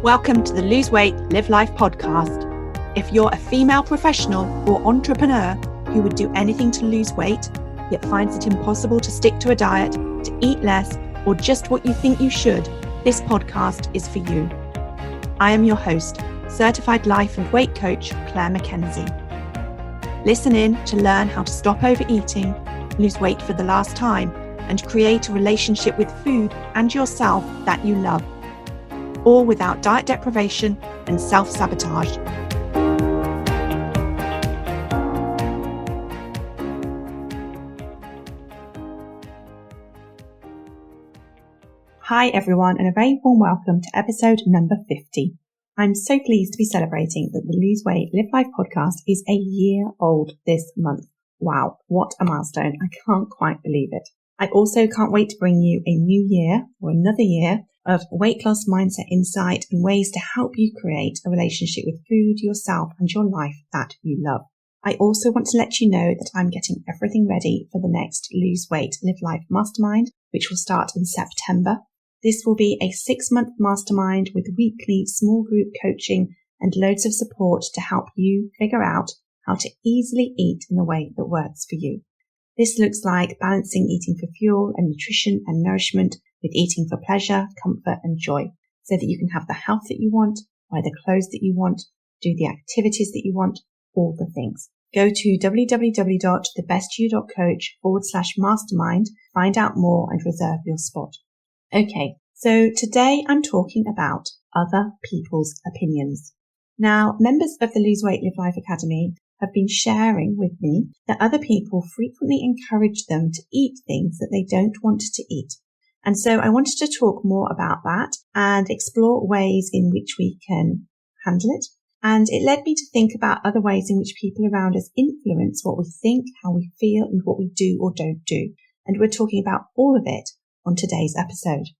Welcome to the Lose Weight, Live Life podcast. If you're a female professional or entrepreneur who would do anything to lose weight, yet finds it impossible to stick to a diet, to eat less, or just what you think you should, this podcast is for you. I am your host, certified life and weight coach, Clair MACKENZIE. Listen in to learn how to stop overeating, lose weight for the last time, and create a relationship with food and yourself that you love, all without diet deprivation and self-sabotage. Hi everyone, and a very warm welcome to episode number 50. I'm so pleased to be celebrating that the Lose Weight, Live Life podcast is a year old this month. Wow, what a milestone. I can't quite believe it. I also can't wait to bring you a new year or another year of weight loss mindset insight and ways to help you create a relationship with food, yourself, and your life that you love. I also want to let you know that I'm getting everything ready for the next Lose Weight, Live Life Mastermind, which will start in September. This will be a 6-month mastermind with weekly small group coaching and loads of support to help you figure out how to easily eat in a way that works for you. This looks like balancing eating for fuel and nutrition and nourishment with eating for pleasure, comfort and joy, so that you can have the health that you want, wear the clothes that you want, do the activities that you want, all the things. Go to www.thebestyou.coach/mastermind, find out more and reserve your spot. Okay, so today I'm talking about other people's opinions. Now, members of the Lose Weight, Live Life Academy have been sharing with me that other people frequently encourage them to eat things that they don't want to eat. And so I wanted to talk more about that and explore ways in which we can handle it. And it led me to think about other ways in which people around us influence what we think, how we feel, and what we do or don't do. And we're talking about all of it on today's episode.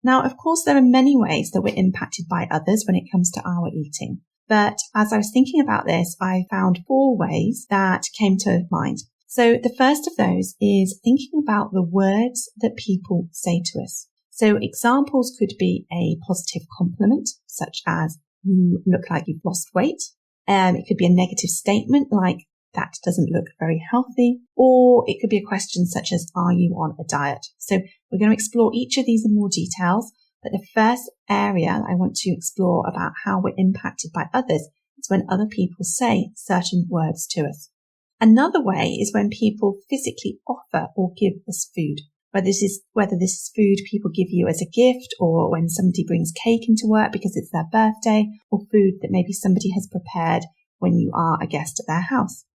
Now, of course, there are many ways that we're impacted by others when it comes to our eating. But as I was thinking about this, I found 4 ways that came to mind. So the first of those is thinking about the words that people say to us. So examples could be a positive compliment, such as, you look like you've lost weight. It could be a negative statement like, that doesn't look very healthy. Or it could be a question such as, are you on a diet? So we're going to explore each of these in more details. But the first area I want to explore about how we're impacted by others is when other people say certain words to us. Another way is when people physically offer or give us food, whether this is food people give you as a gift, or when somebody brings cake into work because it's their birthday, or food that maybe somebody has prepared when you are a guest at their house.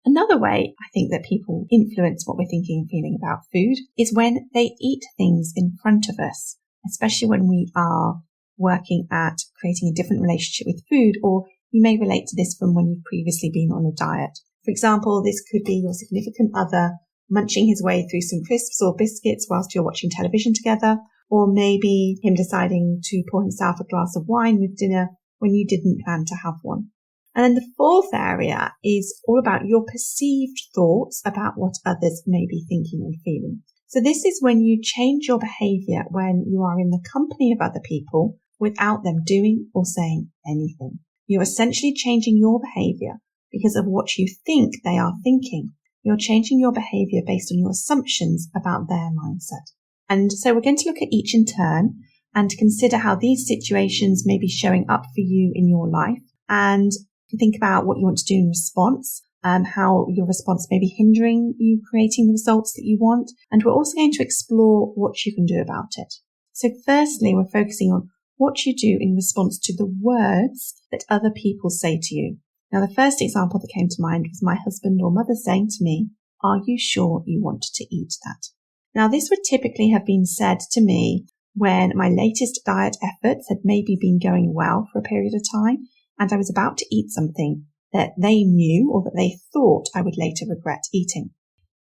Another way I think that people influence what we're thinking and feeling about food is when they eat things in front of us, especially when we are working at creating a different relationship with food, or you may relate to this from when you've previously been on a diet. For example, this could be your significant other munching his way through some crisps or biscuits whilst you're watching television together, or maybe him deciding to pour himself a glass of wine with dinner when you didn't plan to have one. And then the fourth area is all about your perceived thoughts about what others may be thinking and feeling. So this is when you change your behaviour when you are in the company of other people without them doing or saying anything. You're essentially changing your behaviour because of what you think they are thinking. You're changing your behaviour based on your assumptions about their mindset. And so we're going to look at each in turn and consider how these situations may be showing up for you in your life, and think about what you want to do in response, how your response may be hindering you creating the results that you want. And we're also going to explore what you can do about it. So firstly, we're focusing on what you do in response to the words that other people say to you. Now, the first example that came to mind was my husband or mother saying to me, are you sure you want to eat that? Now, this would typically have been said to me when my latest diet efforts had maybe been going well for a period of time, and I was about to eat something that they knew or that they thought I would later regret eating.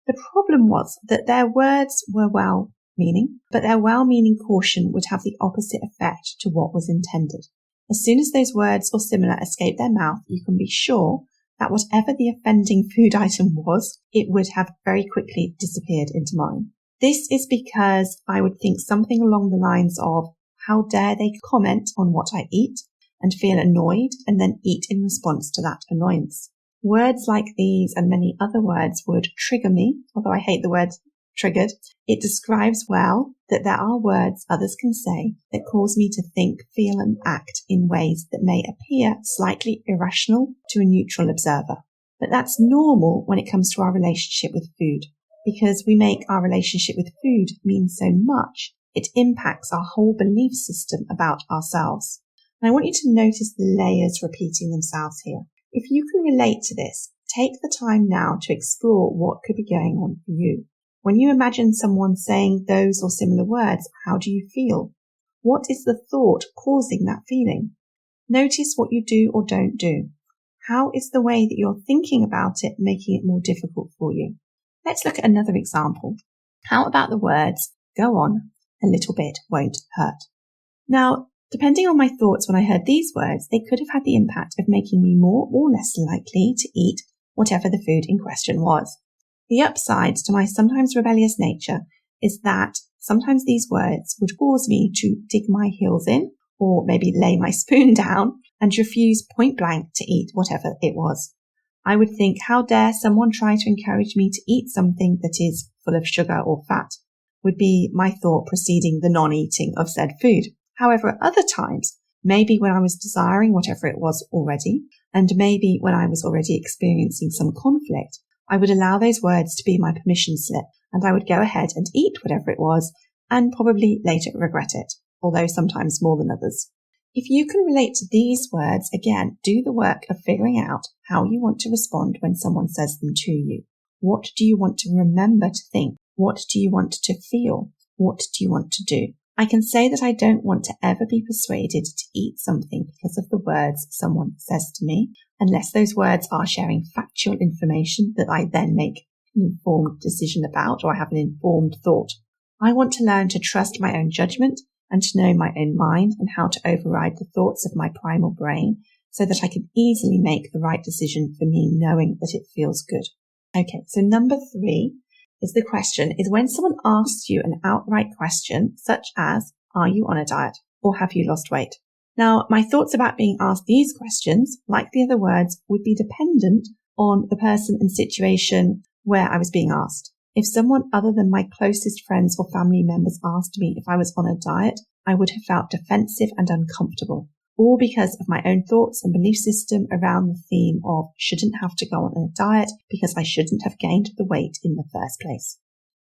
The problem was that their words were well-meaning, but their well-meaning caution would have the opposite effect to what was intended. As soon as those words or similar escaped their mouth, you can be sure that whatever the offending food item was, it would have very quickly disappeared into mine. This is because I would think something along the lines of, how dare they comment on what I eat? and feel annoyed and then eat in response to that annoyance. Words like these and many other words would trigger me, although I hate the word triggered. It describes well that there are words others can say that cause me to think, feel and act in ways that may appear slightly irrational to a neutral observer. But that's normal when it comes to our relationship with food, because we make our relationship with food mean so much, it impacts our whole belief system about ourselves. And I want you to notice the layers repeating themselves here. If you can relate to this, take the time now to explore what could be going on for you. When you imagine someone saying those or similar words, how do you feel? What is the thought causing that feeling? Notice what you do or don't do. How is the way that you're thinking about it making it more difficult for you? Let's look at another example. How about the words, go on, a little bit won't hurt? Now, depending on my thoughts when I heard these words, they could have had the impact of making me more or less likely to eat whatever the food in question was. The upside to my sometimes rebellious nature is that sometimes these words would cause me to dig my heels in or maybe lay my spoon down and refuse point blank to eat whatever it was. I would think, how dare someone try to encourage me to eat something that is full of sugar or fat, would be my thought preceding the non-eating of said food. However, at other times, maybe when I was desiring whatever it was already, and maybe when I was already experiencing some conflict, I would allow those words to be my permission slip, and I would go ahead and eat whatever it was, and probably later regret it, although sometimes more than others. If you can relate to these words, again, do the work of figuring out how you want to respond when someone says them to you. What do you want to remember to think? What do you want to feel? What do you want to do? I can say that I don't want to ever be persuaded to eat something because of the words someone says to me, unless those words are sharing factual information that I then make an informed decision about, or I have an informed thought. I want to learn to trust my own judgment and to know my own mind and how to override the thoughts of my primal brain so that I can easily make the right decision for me, knowing that it feels good. Okay, so number 3 is the question is when someone asks you an outright question such as, are you on a diet or have you lost weight? Now, my thoughts about being asked these questions, like the other words, would be dependent on the person and situation where I was being asked. If someone other than my closest friends or family members asked me if I was on a diet, I would have felt defensive and uncomfortable, all because of my own thoughts and belief system around the theme of shouldn't have to go on a diet because I shouldn't have gained the weight in the first place.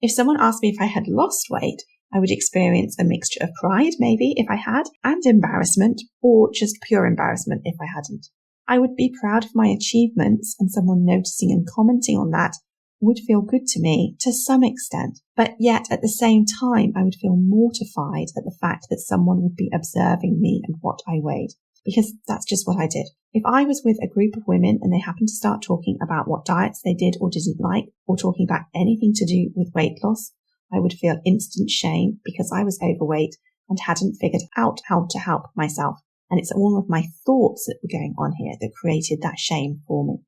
If someone asked me if I had lost weight, I would experience a mixture of pride, maybe, if I had, and embarrassment, or just pure embarrassment if I hadn't. I would be proud of my achievements, and someone noticing and commenting on that would feel good to me to some extent, but yet at the same time I would feel mortified at the fact that someone would be observing me and what I weighed, because that's just what I did. If I was with a group of women and they happened to start talking about what diets they did or didn't like, or talking about anything to do with weight loss, I would feel instant shame because I was overweight and hadn't figured out how to help myself. And it's all of my thoughts that were going on here that created that shame for me.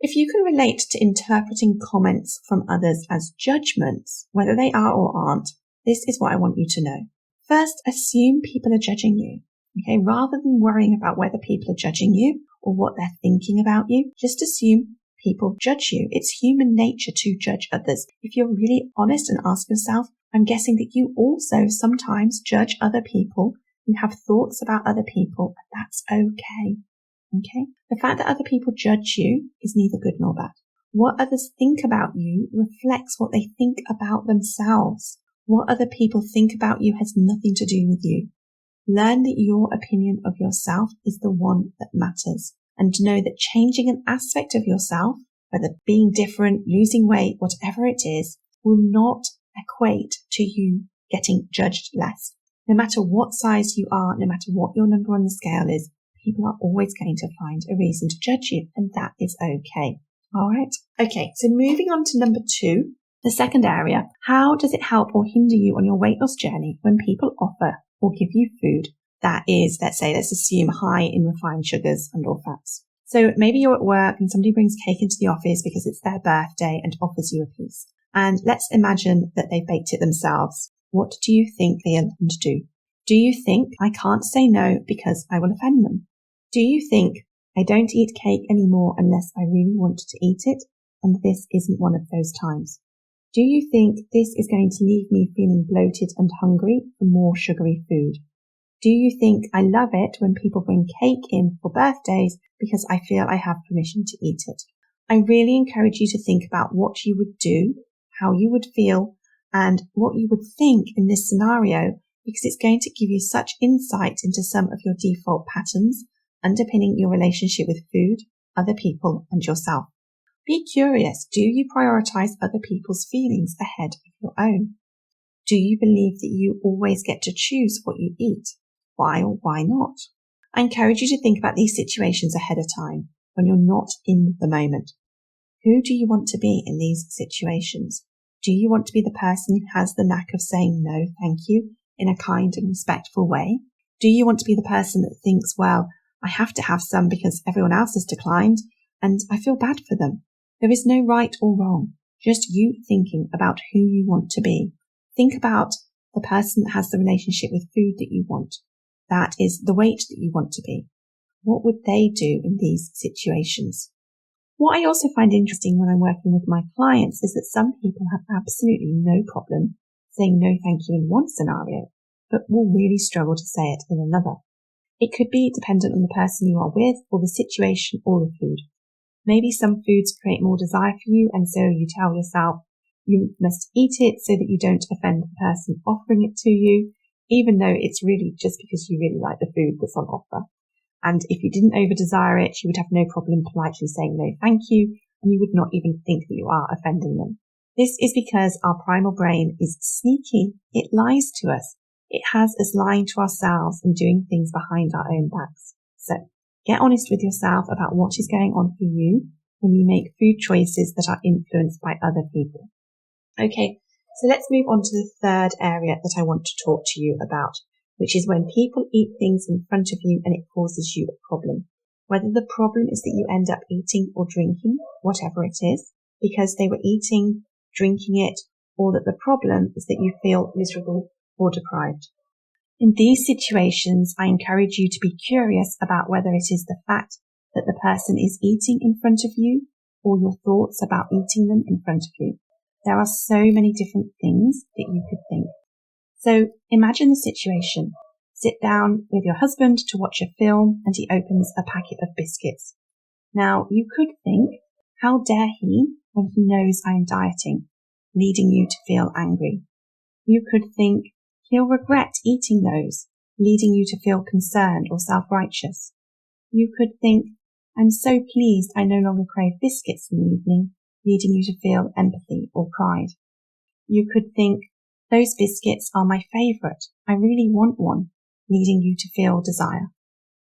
If you can relate to interpreting comments from others as judgments, whether they are or aren't, this is what I want you to know. First, assume people are judging you. Okay, rather than worrying about whether people are judging you or what they're thinking about you, just assume people judge you. It's human nature to judge others. If you're really honest and ask yourself, I'm guessing that you also sometimes judge other people. You have thoughts about other people, and that's okay. Okay? The fact that other people judge you is neither good nor bad. What others think about you reflects what they think about themselves. What other people think about you has nothing to do with you. Learn that your opinion of yourself is the one that matters, and know that changing an aspect of yourself, whether being different, losing weight, whatever it is, will not equate to you getting judged less. No matter what size you are, no matter what your number on the scale is, people are always going to find a reason to judge you, and that is okay. All right. Okay, so moving on to number 2, the second area. How does it help or hinder you on your weight loss journey when people offer or give you food that is, let's assume high in refined sugars and or fats? So maybe you're at work and somebody brings cake into the office because it's their birthday and offers you a piece. And let's imagine that they've baked it themselves. What do you think they'll do? Do you think, I can't say no because I will offend them? Do you think, I don't eat cake anymore unless I really want to eat it, and this isn't one of those times? Do you think this is going to leave me feeling bloated and hungry for more sugary food? Do you think I love it when people bring cake in for birthdays because I feel I have permission to eat it? I really encourage you to think about what you would do, how you would feel, and what you would think in this scenario, because it's going to give you such insight into some of your default patterns underpinning your relationship with food, other people, and yourself. Be curious. Do you prioritize other people's feelings ahead of your own? Do you believe that you always get to choose what you eat? Why or why not? I encourage you to think about these situations ahead of time when you're not in the moment. Who do you want to be in these situations? Do you want to be the person who has the knack of saying no, thank you, in a kind and respectful way? Do you want to be the person that thinks, well, I have to have some because everyone else has declined and I feel bad for them? There is no right or wrong, just you thinking about who you want to be. Think about the person that has the relationship with food that you want. That is the weight that you want to be. What would they do in these situations? What I also find interesting when I'm working with my clients is that some people have absolutely no problem saying no thank you in one scenario, but will really struggle to say it in another. It could be dependent on the person you are with, or the situation, or the food. Maybe some foods create more desire for you, and so you tell yourself you must eat it so that you don't offend the person offering it to you, even though it's really just because you really like the food that's on offer. And if you didn't over-desire it, you would have no problem politely saying no thank you, and you would not even think that you are offending them. This is because our primal brain is sneaky. It lies to us. It has us lying to ourselves and doing things behind our own backs. So get honest with yourself about what is going on for you when you make food choices that are influenced by other people. Okay, so let's move on to the third area that I want to talk to you about, which is when people eat things in front of you and it causes you a problem. Whether the problem is that you end up eating or drinking, whatever it is, because they were eating, drinking it, or that the problem is that you feel miserable or deprived. In these situations, I encourage you to be curious about whether it is the fact that the person is eating in front of you or your thoughts about eating them in front of you. There are so many different things that you could think. So imagine the situation. Sit down with your husband to watch a film and he opens a packet of biscuits. Now you could think, how dare he when he knows I am dieting, leading you to feel angry. You could think, he'll regret eating those, leading you to feel concerned or self-righteous. You could think, I'm so pleased I no longer crave biscuits in the evening, leading you to feel empathy or pride. You could think, those biscuits are my favourite, I really want one, leading you to feel desire.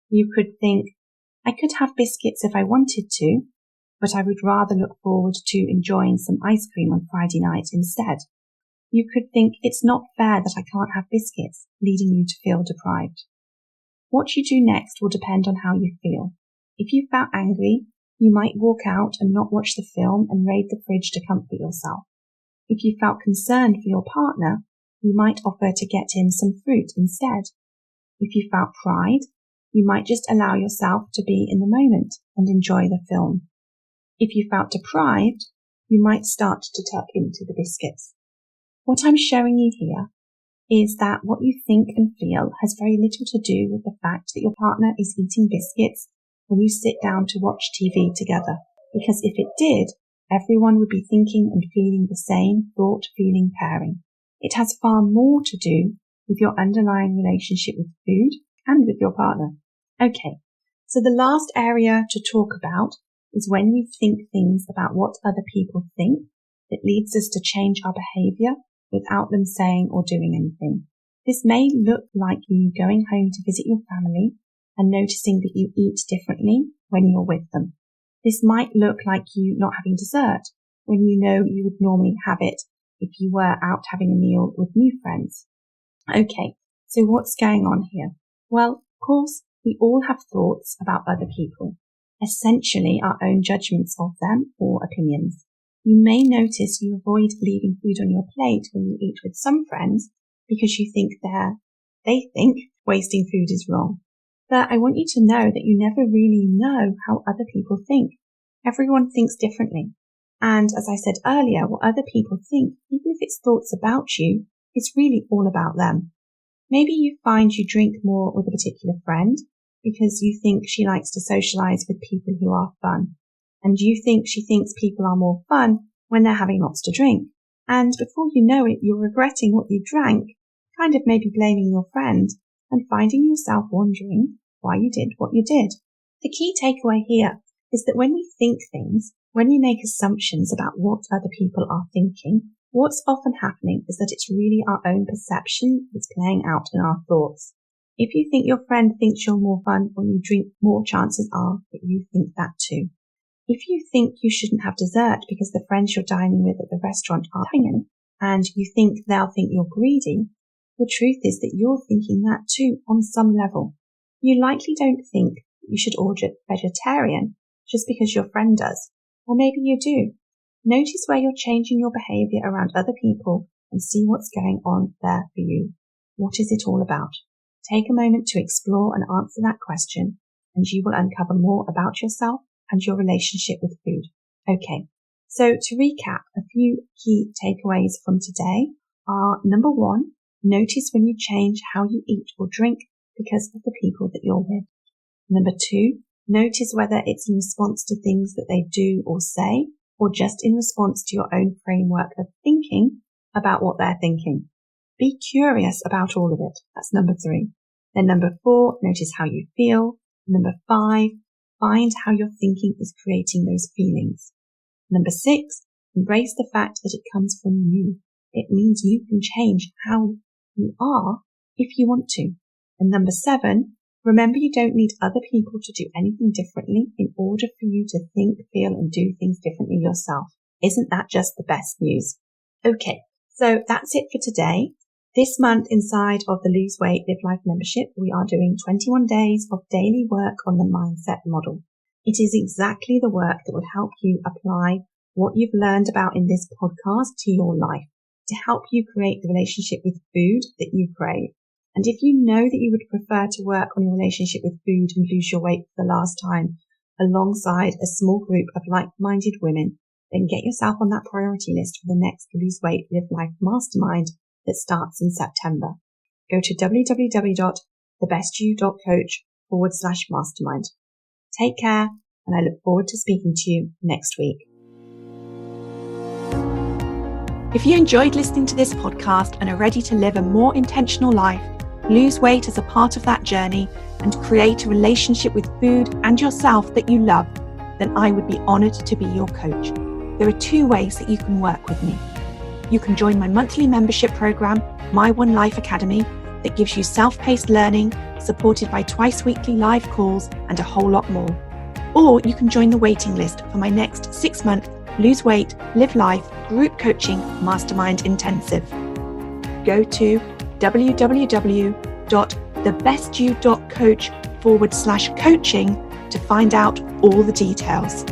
You could think, I could have biscuits if I wanted to, but I would rather look forward to enjoying some ice cream on Friday night instead. You could think, it's not fair that I can't have biscuits, leading you to feel deprived. What you do next will depend on how you feel. If you felt angry, you might walk out and not watch the film and raid the fridge to comfort yourself. If you felt concerned for your partner, you might offer to get him some fruit instead. If you felt pride, you might just allow yourself to be in the moment and enjoy the film. If you felt deprived, you might start to tuck into the biscuits. What I'm showing you here is that what you think and feel has very little to do with the fact that your partner is eating biscuits when you sit down to watch TV together. Because if it did, everyone would be thinking and feeling the same thought-feeling pairing. It has far more to do with your underlying relationship with food and with your partner. Okay, so the last area to talk about is when we think things about what other people think that leads us to change our behaviour without them saying or doing anything. This may look like you going home to visit your family and noticing that you eat differently when you're with them. This might look like you not having dessert when you know you would normally have it if you were out having a meal with new friends. Okay, so what's going on here? Well, of course, we all have thoughts about other people, essentially our own judgments of them or opinions. You may notice you avoid leaving food on your plate when you eat with some friends because you think they think wasting food is wrong. But I want you to know that you never really know how other people think. Everyone thinks differently. And as I said earlier, what other people think, even if it's thoughts about you, is really all about them. Maybe you find you drink more with a particular friend because you think she likes to socialize with people who are fun. And you think she thinks people are more fun when they're having lots to drink. And before you know it, you're regretting what you drank, kind of maybe blaming your friend, and finding yourself wondering why you did what you did. The key takeaway here is that when we think things, when we make assumptions about what other people are thinking, what's often happening is that it's really our own perception that's playing out in our thoughts. If you think your friend thinks you're more fun when you drink more, chances are that you think that too. If you think you shouldn't have dessert because the friends you're dining with at the restaurant are having it, and you think they'll think you're greedy, the truth is that you're thinking that too on some level. You likely don't think that you should order vegetarian just because your friend does, or maybe you do. Notice where you're changing your behaviour around other people and see what's going on there for you. What is it all about? Take a moment to explore and answer that question, and you will uncover more about yourself and your relationship with food. Okay, so to recap, a few key takeaways from today are: number 1, notice when you change how you eat or drink because of the people that you're with. Number 2, notice whether it's in response to things that they do or say, or just in response to your own framework of thinking about what they're thinking. Be curious about all of it. That's number 3. Then number 4, notice how you feel. Number 5, find how your thinking is creating those feelings. Number 6, embrace the fact that it comes from you. It means you can change how you are if you want to. And number 7, remember you don't need other people to do anything differently in order for you to think, feel, and do things differently yourself. Isn't that just the best news? Okay, so that's it for today. This month, inside of the Lose Weight, Live Life membership, we are doing 21 days of daily work on the mindset model. It is exactly the work that will help you apply what you've learned about in this podcast to your life, to help you create the relationship with food that you crave. And if you know that you would prefer to work on your relationship with food and lose your weight for the last time alongside a small group of like-minded women, then get yourself on that priority list for the next Lose Weight, Live Life Mastermind that starts in September. Go to www.thebestyou.coach/mastermind. Take care, and I look forward to speaking to you next week. If you enjoyed listening to this podcast and are ready to live a more intentional life, lose weight as a part of that journey, and create a relationship with food and yourself that you love, then I would be honoured to be your coach. There are 2 ways that you can work with me. You can join my monthly membership program, My One Life Academy, that gives you self-paced learning, supported by twice-weekly live calls and a whole lot more. Or you can join the waiting list for my next 6-month Lose Weight, Live Life Group Coaching Mastermind Intensive. Go to www.thebestyou.coach/coaching to find out all the details.